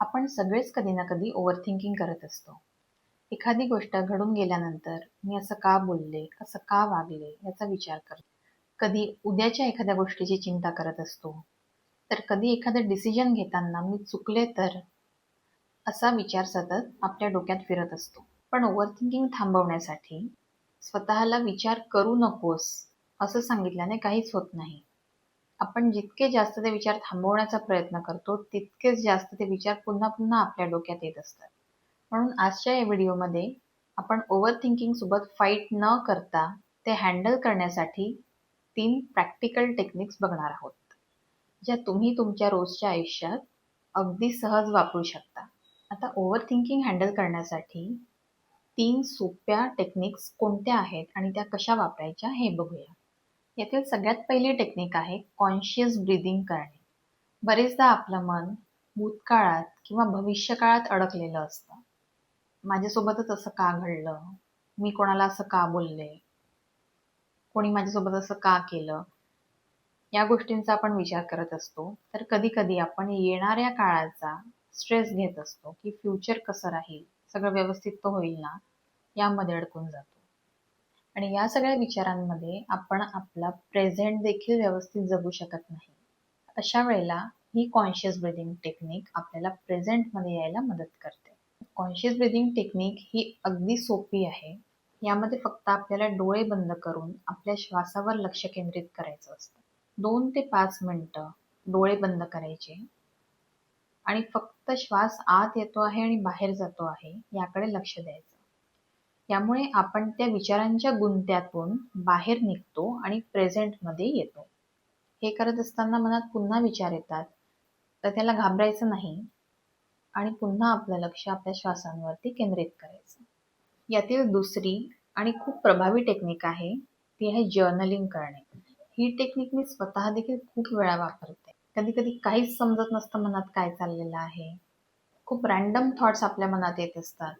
आपण सगळेच कधी ना कधी ओव्हरथिंकिंग करत असतो. एखादी गोष्ट घडून गेल्यानंतर मी असं का बोलले, असं का वागले याचा विचार करतो. कधी उद्याच्या एखाद्या गोष्टीची चिंता करत असतो. तर कधी एखादं डिसिजन घेताना मी चुकले तर, असा विचार सतत आपल्या डोक्यात फिरत असतो. पण ओव्हरथिंकिंग थांबवण्यासाठी स्वतःला विचार करू नकोस असं सांगितल्याने काहीच होत नाही. आपण जितके जास्त ते विचार थांबवण्याचा प्रयत्न करतो, तितकेच जास्त ते विचार पुन्हा पुन्हा आपल्या डोक्यात येत असतात. म्हणून आजच्या या व्हिडिओमध्ये आपण ओव्हरथिंकिंग सोबत फाईट न करता ते हँडल करण्यासाठी 3 प्रॅक्टिकल टेक्निक्स बघणार आहोत, ज्या तुम्ही तुमच्या रोजच्या आयुष्यात अगदी सहज वापरू शकता. आता ओव्हरथिंकिंग हँडल करण्यासाठी 3 सोप्या टेक्निक्स कोणत्या आहेत आणि त्या कशा वापरायच्या हे बघूया. यातील सगळ्यात पहिली टेक्निक आहे कॉन्शियस ब्रीदिंग करणे. बरेचदा आपलं मन भूतकाळात किंवा भविष्यकाळात अडकलेलं असतं. माझ्यासोबतच असं का घडलं? मी कोणाला असं का बोलले? कोणी माझ्यासोबत असं का केलं? या गोष्टींचा आपण विचार करत असतो. तर कधी कधी आपण येणाऱ्या काळाचा स्ट्रेस घेत असतो की फ्युचर कसं राहील, सगळं व्यवस्थित तर होईल ना, यामध्ये अडकून जातो. आणि या सगळ्या विचारांमध्ये आपण आपला प्रेझेंट देखील व्यवस्थित जगू शकत नाही. अशा वेळेला ही कॉन्शियस ब्रीदिंग टेक्निक आपल्याला प्रेझेंटमध्ये यायला मदत करते. कॉन्शियस ब्रीदिंग टेक्निक ही अगदी सोपी आहे. यामध्ये फक्त आपल्याला डोळे बंद करून आपल्या श्वासावर लक्ष केंद्रित करायचं असतं. 2 ते 5 मिनिटं डोळे बंद करायचे आणि फक्त श्वास आत येतो आहे आणि बाहेर जातो आहे याकडे लक्ष द्यायचं. यामुळे आपण त्या विचारांच्या गुंत्यातून बाहेर निघतो आणि प्रेझेंटमध्ये येतो. हे करत असताना मनात पुन्हा विचार येतात, तर त्याला घाबरायचं नाही आणि पुन्हा आपलं लक्ष आपल्या श्वासांवरती केंद्रित करायचं. यातील दुसरी आणि खूप प्रभावी टेक्निक आहे ती आहे जर्नलिंग करणे. ही टेक्निक मी स्वतः देखील खूप वेळा वापरते. कधी कधी काहीच समजत नसतं मनात काय चाललेलं आहे. खूप रॅन्डम थॉट्स आपल्या मनात येत असतात.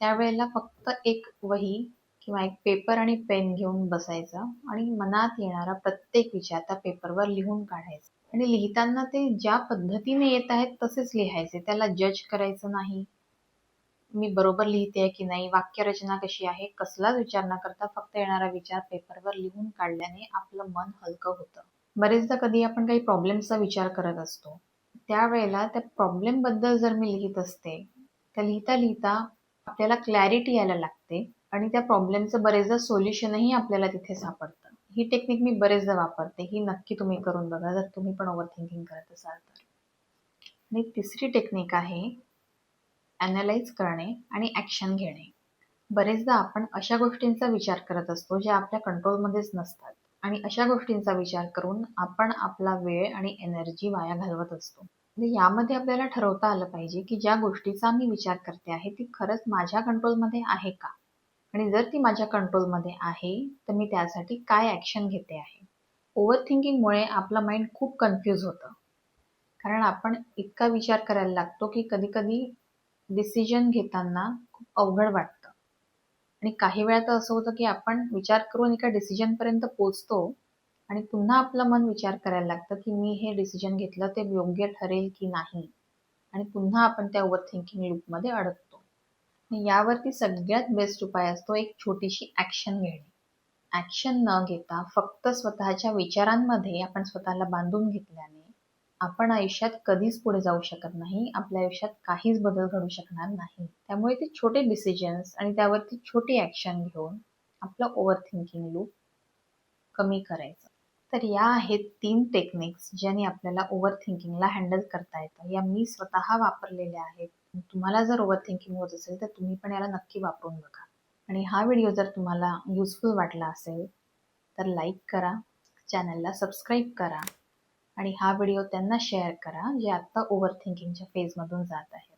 त्यावेळेला फक्त एक वही किंवा एक पेपर आणि पेन घेऊन बसायचं आणि मनात येणारा प्रत्येक विचार त्या पेपरवर लिहून काढायचा. आणि लिहिताना ते ज्या पद्धतीने येत आहेत तसेच लिहायचे. त्याला जज करायचं नाही. मी बरोबर लिहिते की नाही, वाक्यरचना कशी आहे, कसलाच विचार न करता फक्त येणारा विचार पेपरवर लिहून काढल्याने आपलं मन हलकं होतं. बरेचदा कधी आपण काही प्रॉब्लेमचा विचार करत असतो. त्यावेळेला त्या प्रॉब्लेम बद्दल जर मी लिहित असते, तर लिहिता लिहिता आपल्याला क्लॅरिटी यायला लागते आणि त्या प्रॉब्लेमचं बरेचदा सोल्युशनही आपल्याला तिथे सापडतं. ही टेक्निक मी बरेचदा वापरते. ही नक्की तुम्ही करून बघा जर तुम्ही पण ओव्हरथिंकिंग करत असाल तर. आणि तिसरी टेक्निक आहे ॲनलाइज करणे आणि ॲक्शन घेणे. बरेचदा आपण अशा गोष्टींचा विचार करत असतो ज्या आपल्या कंट्रोलमध्येच नसतात आणि अशा गोष्टींचा विचार करून आपण आपला वेळ आणि एनर्जी वाया घालवत असतो. म्हणजे यामध्ये आपल्याला ठरवता आलं पाहिजे की ज्या गोष्टीचा मी विचार करते आहे ती खरंच माझ्या कंट्रोलमध्ये आहे का? आणि जर ती माझ्या कंट्रोलमध्ये आहे तर मी त्यासाठी काय ॲक्शन घेते आहे. ओव्हरथिंकिंगमुळे आपलं माइंड खूप कन्फ्यूज होतं. कारण आपण इतका विचार करायला लागतो की कधी कधी डिसिजन घेताना खूप अवघड वाटतं. आणि काही वेळा तर असं होतं की आपण विचार करून एका डिसिजनपर्यंत पोहोचतो आणि पुन्हा आपलं मन विचार करायला लागतं की मी हे डिसिजन घेतलं ते योग्य ठरेल की नाही, आणि पुन्हा आपण त्या ओव्हरथिंकिंग लूपमध्ये अडकतो. यावरती सगळ्यात बेस्ट उपाय असतो एक छोटीशी ॲक्शन घेणे. ॲक्शन न घेता फक्त स्वतःच्या विचारांमध्ये आपण स्वतःला बांधून घेतल्याने आपण आयुष्यात कधीच पुढे जाऊ शकत नाही. आपल्या आयुष्यात काहीच बदल घडू शकणार नाही. त्यामुळे ते छोटे डिसिजन्स आणि त्यावरती छोटी ॲक्शन घेऊन आपलं ओव्हरथिंकिंग लूप कमी करायचं. तर या आहेत 3 टेक्निक्स ज्याने आपल्याला ओव्हरथिंकिंगला हँडल करता येतं. या मी स्वतः वापरलेल्या आहेत. तुम्हाला जर ओव्हरथिंकिंग होत असेल तर तुम्ही पण याला नक्की वापरून बघा. आणि हा व्हिडिओ जर तुम्हाला युजफुल वाटला असेल तर लाईक करा, चॅनलला सबस्क्राईब करा आणि हा व्हिडिओ त्यांना शेअर करा जे आत्ता ओव्हरथिंकिंगच्या फेजमधून जात आहेत.